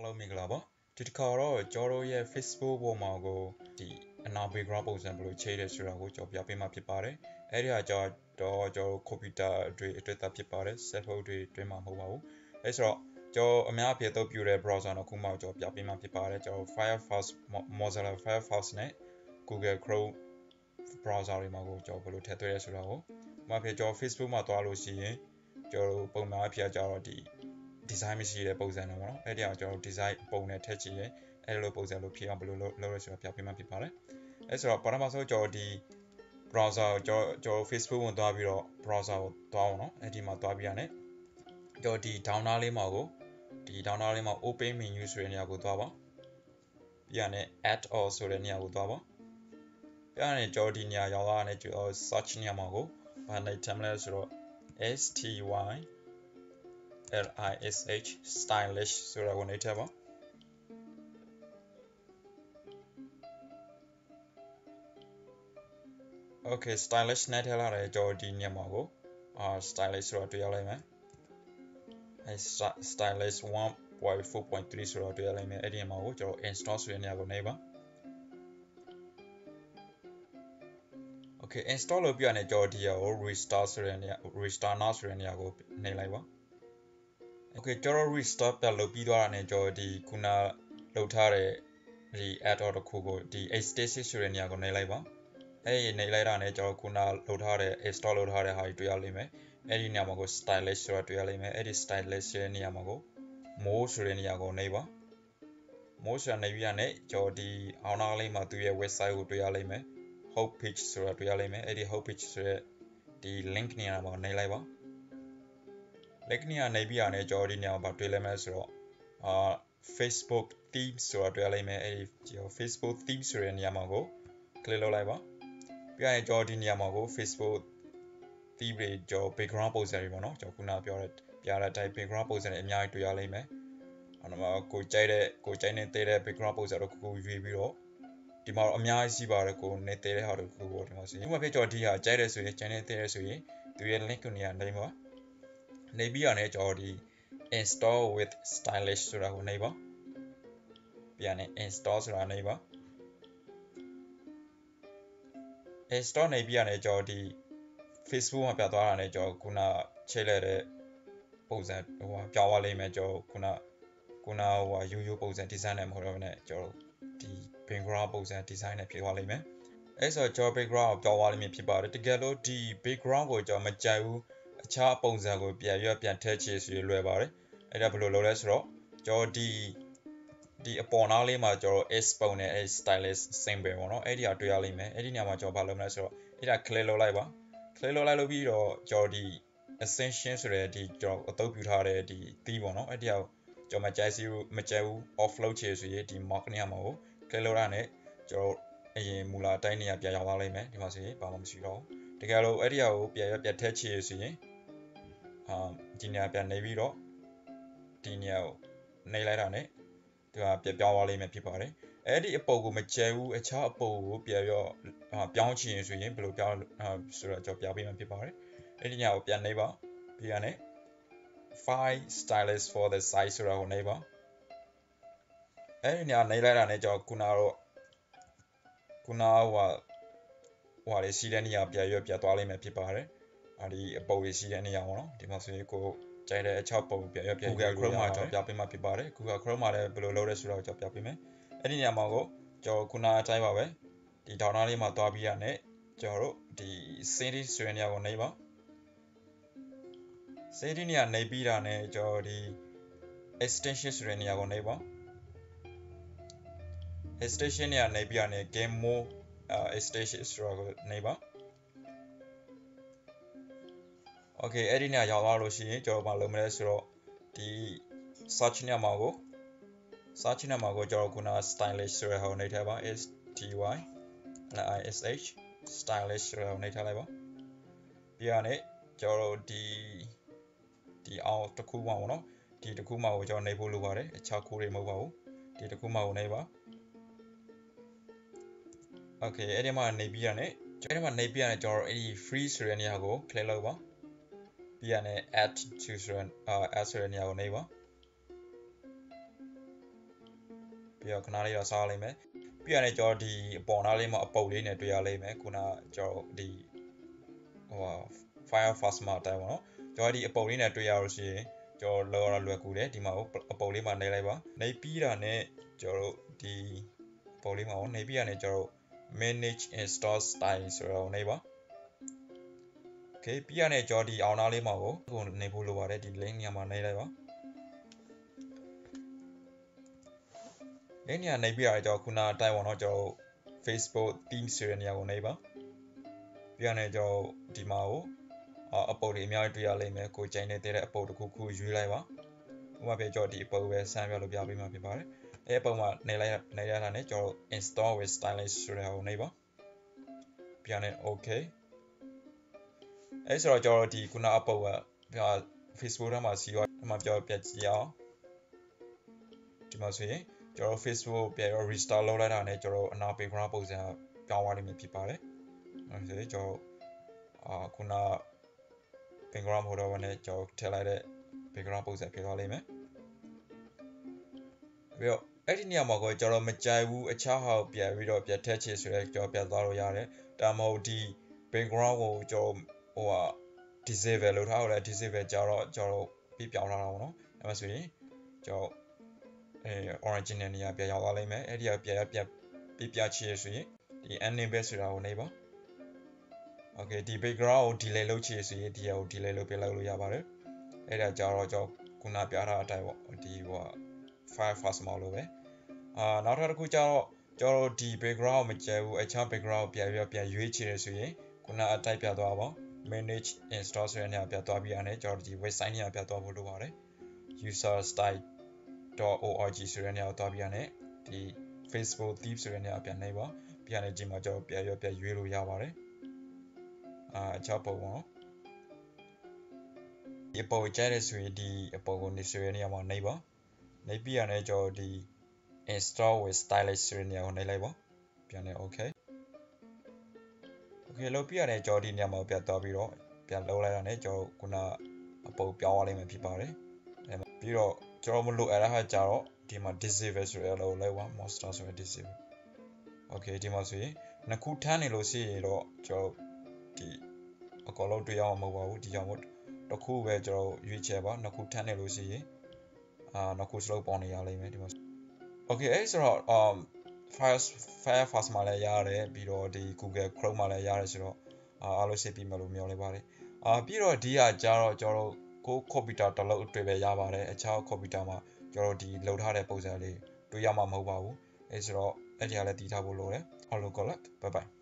Hello မင်္ဂလာပါဒီတစ်ခါတော့ကျွန်တော်ရဲ့ Facebook ပေါ်မှာကိုဒီအနာ background ပုံစံဘယ်လိုချိန်တယ်ဆိုတာကိုကျွန်တော်ပြပေးမှာဖြစ်ပါတယ်အဲ့ဒီဟာကြောင့်တော့ကျွန်တော် computer အတွက်သားဖြစ်ပါတယ် cell phone တွေတွင်းမှာမဟုတ်ပါဘူးအဲ့ဆိုတော့ကျွန်တော်အများအပြားသုံးပြတဲ့ browser တစ်ခုမှကျွန်တော်ပြပေးမှာဖြစ်ပါတယ်ကျွန်တော် Firefox Mozilla Firefox နဲ့ Google Chrome browser တွေမှာကိုကျွန်တော်ဘယ်လိုထည့်သွင်းရဲဆိုတာကိုဥပမာကျွန်တော် Facebook မှာတွားလို့ရှိရင်ကျွန်တော်ပုံမှန်အဖြစ်ကျတော့ဒီ design မရှိတဲ့ပုံစံတော့ပေါ့နော်အဲ့ဒီအောင်ကျွန်တော် design ပုံနဲ့ထည့်ချင်ရင်အဲ့လိုပုံစံလို့ဖြစ်အောင်ဘယ်လိုလုပ်ရဲဆိုတာပြပေးမှဖြစ်ပါတယ်အဲ့ဆိုတော့ပထမဆုံးကျွန်တော်ဒီ browser ကိုကျွန်တော် Facebook ဝင်သွားပြီးတော့ browser ကိုတွားအောင်နော်အဲ့ဒီမှာတွားပြီးရတယ်ကျွန်တော်ဒီ downer လေးမှာကိုဒီ downer လေးမှာ open menu ဆိုတဲ့နေရာကိုတွားပါပြီးရတယ် add all ဆိုတဲ့နေရာကိုတွားပါပြီးရတယ်ကျွန်တော်ဒီနေရာရောက်လာတယ်ကျွန်တော် search နေရာမှာကိုဘာနဲ့ထည့်မလဲဆိုတော့ stylish stylish ဆိုတာကိုနှိပ်ထည့်ပါ Okay stylish နဲ့ထည့်လာတယ်ကျွန်တော်ဒီညမှာကိုstylish ဆိုတာတွေ့ရလိမ့်မယ်အဲ stylish 1.4.3 ဆိုတာတွေ့ရလိမ့်မယ်အဲ့ဒီမှာကိုကျွန်တော် install ဆိုတဲ့နေရာကိုနှိပ်ပါ Okay install လုပ်ပြရတဲ့ကျွန်တော်ဒီဟာကို restart ဆိုတဲ့နေရာ restart now ဆိုတဲ့နေရာကိုနှိပ်လိုက်ပါ Okay ကျွန်တော် restart ပြလုပ်ပြီးသွားတာနဲ့ကျွန်တော်ဒီခုနလုပ်ထားတဲ့ဒီ add order တစ်ခုကိုဒီ extension ဆိုတဲ့နေရာကိုနှိပ်လိုက်ပါအဲ့ဒီနှိပ်လိုက်တာနဲ့ကျွန်တော်ခုနလုပ်ထားတဲ့ install လုပ်ထားတဲ့ဟာကြီးတွေ့ရလိမ့်မယ်အဲ့ဒီနေရာမှာကို stylish ဆိုတာတွေ့ရလိမ့်မယ်အဲ့ဒီ stylish ရဲ့နေရာမှာကို more ဆိုတဲ့နေရာကိုနှိပ်ပါ more ဆိုတာနှိပ်ပြီးရတဲ့ကျွန်တော်ဒီအောင်းနာလေးမှာသူ့ရဲ့ website ကိုတွေ့ရလိမ့်မယ် home page ဆိုတာတွေ့ရလိမ့်မယ်အဲ့ဒီ home page ဆိုတဲ့ဒီ link နေရာမှာနှိပ်လိုက်ပါ link နေရာနှိပ်ပြီးရတဲ့ကျွန်တော်ဒီနေရာမှာတွေ့လိမ့်မယ်ဆိုတော့Facebook theme ဆိုတာတွေ့ရလိမ့်မယ်အဲ့ဒီကျွန်တော် Facebook theme ဆိုတဲ့နေရာမှာကို click လုပ်လိုက်ပါပြီးရင်ကျွန်တော်ဒီနေရာမှာကို Facebook theme တွေကျွန်တော် background ပုံစံတွေပေါ့နော်ကျွန်တော်ခုနပြောတဲ့ပြတဲ့ type background ပုံစံတွေအများကြီးတွေ့ရလိမ့်မယ်အဲ့တော့ကိုကြိုက်နေတဲ့ background ပုံစံတော့ကိုရွေးပြီးတော့ဒီမှာအများကြီးရှိပါတယ်ကိုနေတဲ့တဲ့ဟာတွေကိုပေါ့ဒီမှာဆိုရင်ဥပမာဖြစ်ကျွန်တော်ဒီဟာကြိုက်တယ်ဆိုရင်ကျန်နေတဲ့ဆိုရင်သူရဲ့ link ကိုနေရာနှိပ်ပါနှိပ်ပြီးရတဲ့ကျွန်တော်ဒီ install with stylish ဆိုတာကိုနှိပ်ပါပြန်နေ install ဆိုတာနှိပ်ပါ install နှိပ်ပြီးရတဲ့ကျွန်တော်ဒီ Facebook မှာပြသွားတာနဲ့ကျွန်တော်ခုနချိန်လိုက်တဲ့ပုံစံဟိုပြောင်းသွားလိမ့်မယ်ကျွန်တော်ခုနဟိုရိုးပုံစံ design နဲ့မဟုတ်တော့ဘဲနဲ့ကျွန်တော်ဒီ background ပုံစံ design နဲ့ဖြစ်သွားလိမ့်မယ်အဲ့ဆိုကျွန်တော် background ကိုပြောင်းသွားလိမ့်မယ်ဖြစ်ပါတယ်တကယ်လို့ဒီ background ကိုကျွန်တော်မကြိုက်ဘူးအခြားပုံစံကိုပြန်ထည့်ချင်ဆိုရင်လွယ်ပါတယ်အဲ့ဒါဘယ်လိုလုပ်လဲဆိုတော့ကျွန်တော်ဒီအပေါ်နားလေးမှာကျွန်တော် S ပုံနဲ့အဲ့ stylish symbol ပေါ့နော်အဲ့ဒီဟာတွေ့ရလိမ့်မယ်အဲ့ဒီနေရာမှာကျွန်တော်ဘာလုပ်မလဲဆိုတော့အဲ့ဒါ click လုပ်လိုက်ပါ click လုပ်လိုက်လို့ပြီးတော့ကျွန်တော်ဒီ extension ဆိုတဲ့ဒီကျွန်တော်အသုံးပြုထားတဲ့ဒီ theme ပေါ့နော်အဲ့ဒီဟာကိုကျွန်တော်မကြိုက်ဘူး off လုပ်ချင်ဆိုရင်ဒီ mark နေရာမှာကို click လုပ်ရတဲ့ကျွန်တော်အရင်မူလာအတိုင်းနေရာပြန်ရောက်သွားလိမ့်မယ်ဒီမှာဆိုရင်ဘာမှမရှိတော့ဘူးတကယ်လို့အဲ့ဒီဟာကိုပြန်ထည့်ချင်ဆိုရင်ဒီနေရာပြန်နေပြီးတော့ဒီနေရာကိုနှိပ်လိုက်တာနဲ့ဒီမှာပြောင်းသွားလိမ့်မယ်ဖြစ်ပါတယ်အဲ့ဒီအပုံကိုမကြိုက်ဘူးအခြားအပုံကိုပြောင်းချင်ဆိုရင်ဘယ်လိုပြောင်းဆိုတော့ကျွန်တော်ပြပေးမှာဖြစ်ပါတယ်အဲ့ဒီညကိုပြန်နှိပ်ပါပြီးရတယ် find stylish for the site ဆိုတာကိုနှိပ်ပါအဲ့ဒီညနှိပ်လိုက်တာနဲ့ကျွန်တော်ခုနလေးစီးတဲ့နေရာပြန်သွားလိမ့်မယ်ဖြစ်ပါတယ်အဲ့ဒီအပုံလေးစီးတဲ့နေရာပေါ့နော်ဒီမှာဆိုရင်ကိုကြိုက်တဲ့အချောက်ပုံပြန်Google Chrome မှာကျွန်တော်ပြပေးမှာဖြစ်ပါတယ် Google Chrome မှာလည်းဘယ်လိုလုပ်လဲဆိုတော့ကျွန်တော်ပြပေးမယ်အဲ့ဒီနေရာမှာကိုကျွန်တော်ခုနအတိုင်းပါပဲဒီ downer လေးမှာသွားပြီးရနဲ့ကျွန်တော်တို့ဒီ settings ဆိုတဲ့နေရာကိုနှိပ်ပါ settings နေရာနှိပ်ပြီးတာနဲ့ကျွန်တော်ဒီ extension ဆိုတဲ့နေရာကိုနှိပ်ပါ extension နေရာနှိပ်ပြီးရနဲ့ game mode extension ဆိုတာကိုနှိပ်ပါ Okay အဲ့ဒီနေရာရောက်သွားလို့ရှိရင်ကျွန်တော်ဘာလုပ်မလဲဆိုတော့ဒီ search နေရာမှာကိုကျွန်တော်ခုန stylish ဆိုတဲ့ဟာကိုနှိပ်ထားပါ stylish stylish ဆိုတဲ့ဟာကိုနှိပ်ထားလိုက်ပါပြီးရတယ်ကျွန်တော်ဒီအောင်တစ်ခုမှပေါ့နော်ဒီတစ်ခုမှကိုကျွန်တော်နှိပ်ဖို့လိုပါတယ်အခြားခိုးတွေမဟုတ်ပါဘူးဒီတစ်ခုမှကိုနှိပ်ပါ Okay အဲ့ဒီမှာနှိပ်ပြီးရတယ်ကျွန်တော်အဲ့ဒီ free ဆိုတဲ့နေရာကို click လုပ်ပါပြီးရတယ် add to ဆိုတဲ့နေရာကိုနှိပ်ပါ ပြီးတော့ခဏလေးတော့စားလိုက်မယ်ပြီးရတဲ့ကျွန်တော်ဒီအပေါ်နားလေးမှာအပုပ်လေးနဲ့တွေ့ရလိမ့်မယ်ခုနကျွန်တော်ဒီဟို fire fast မှာတိုင်ပါတော့ကျွန်တော်ဒီအပုပ်လေးနဲ့တွေ့ရလို့ရှိရင်ကျွန်တော်လောရလွယ်ကူတယ်ဒီမှာအပုပ်လေးမှာနေလိုက်ပါနေပြီးတာနဲ့ကျွန်တော်ဒီအပုပ်လေးမှာနေပြီးရတဲ့ကျွန်တော် manage install style ဆိုတော့နေပါ okay ပြီးရတဲ့ကျွန်တော်ဒီအောင်နားလေးမှာကိုနေဖို့လိုပါတယ်ဒီ link ညမှာနေလိုက်ပါလင်းနေရာနေပြီးရကျွန်တော်ခုနတိုင်ပါတော့ကျွန်တော် Facebook Teams ဆိုတဲ့နေရာကိုနေပါပြီးရတဲ့ကျွန်တော်ဒီမှာကိုအပုပ်တွေအများကြီးတွေ့ရလိမ့်မယ်ကိုကြိုင်နေတဲ့အပုပ်တစ်ခုခုရွေးလိုက်ပါဥပမာပြကျွန်တော်ဒီအပုပ်ပဲစမ်းပြလို့ပြပေးမှာဖြစ်ပါတယ်အဲ့အပုပ်မှာနေရတာနဲ့ကျွန်တော် install with stylish ဆိုတဲ့ဟာကိုနေပါပြီးရတဲ့ okay အဲ့ဆိုတော့ကျွန်တော်ဒီခုနအပုပ်က Facebook ထဲမှာစီရောဒီမှာပြောပြကြည့်အောင်ဒီမှာဆိုရင်ကျွန်တော် Facebook ပြန်တော့ restart လုပ်လိုက်တာနဲ့ကျွန်တော်အနာ background ပုံစံပြောင်းသွားလိမ့်မယ်ဖြစ်ပါတယ်အဲ့ဆိုရင်ကျွန်တော်ခုန background ဟိုတော့နဲ့ကျွန်တော်ထည့်လိုက်တဲ့ background ပုံစံဖြစ်သွားလိမ့်မယ်ပြီးတော့အဲ့ဒီနေရာမှာကိုကျွန်တော်မကြိုက်ဘူးအခြားဟာကိုပြန်ပြီးတော့ပြန်ထည့်ချင်ဆိုရဲကျွန်တော်ပြန်သွားလို့ရတယ်ဒါမှမဟုတ်ဒီ background ကိုကျွန်တော်ဟိုdisable လုပ်ထားတယ် disable ကြတော့ကျွန်တော်ပြပြောင်းထားတာပေါ့နော်အဲ့မှာဆိုရင်ကျွန်တော်original နေရာပြန်ရောက်သွားလိမ့်မယ်အဲ့ဒီကပြန်ပြချင်ရဆိုရင်ဒီ enable ဆိုတာကိုနေပါ okay ဒီ background ကို delay လုပ်ချင်ဆိုရင်ဒီဟာကို delay လုပ်ပြလိုက်လို့ရပါတယ်အဲ့ဒါကြတော့ကျွန်တော်ခုနပြထားတဲ့အတိုင်းပေါ့ဒီဟို Firefox မှာလို့ပဲနောက်တစ်ခုကျတော့ကျွန်တော်ဒီ background ကိုမကြိုက်ဘူးအခြား background ကိုပြန်ရွေးချယ်ရဆိုရင်ခုနအတိုက်ပြသွားပါ manage install ဆိုတဲ့နေရာပြသွားပြီးရတယ်ကျွန်တော်ဒီ website နေရာပြသွားဖို့လိုပါတယ် userstyle.org ဆိုတဲ့နေရာကိုသွားပြီးရတယ်ဒီ Facebook Theme ဆိုတဲ့နေရာပြန်နေပါပြီးရတယ်ဒီမှာကျွန်တော်ပြန်ရွေးလို့ရပါတယ်အခြားပုံပေါ့ဒီပုံကြိုက်ရဆိုရင်ဒီအပုံကိုနေဆိုတဲ့နေရာမှာနေပါနေပြီးရတယ်ကျွန်တော်ဒီ install with stylish ဆိုတဲ့နေရာကိုနေလိုက်ပါပြန်နေ okay လို့ပြရတယ်ကျွန်တော်ဒီနေရာမှာပြန်သွားပြီးတော့ပြန်လုံးလိုက်တာနဲ့ကျွန်တော်ခုနအပုံပြောင်းသွားလိမ့်မယ်ဖြစ်ပါတယ်ပြီးတော့ကျွန်တော်မလို့အဲ့ဒါဟာကြတော့ဒီမှာ disable ဆိုရလို့လိုက်ပါ monster ဆိုရ disable okay ဒီမှာဆိုရင်နှစ်ခုထမ်းနေလို့ရှိရင်တော့ကျွန်တော်ဒီအကောလုံးတွေ့ရမှာမဟုတ်ပါဘူးဒီကြောင့်မို့တစ်ခုပဲကျွန်တော်ရွေးချယ်ပါနှစ်ခုထမ်းနေလို့ရှိရင်နှစ်ခုစလုံးပေါင်းနေရလိမ့်မယ်ဒီမှာ okay အဲ့ဆိုတော့ Firefox မှာလည်းရတယ်ပြီးတော့ဒီ Google Chrome မှာလည်းရတယ်ဆိုတော့အားလုံးရှင်းပြီးမှလို့မျှော်လင့်ပါတယ်ပြီးတော့ဒီကကြတော့ကျွန်တော်ကို computer တစ်လုံးတွေ့ပဲရပါတယ်အခြား computer မှာကျွန်တော်ဒီload ထားတဲ့ပုံစံလေးတွေ့ရမှာမဟုတ်ပါဘူးအဲ့ဆိုတော့အဲ့ဒီကလည်းတည်ထားဖို့လိုတယ် Hello good luck bye bye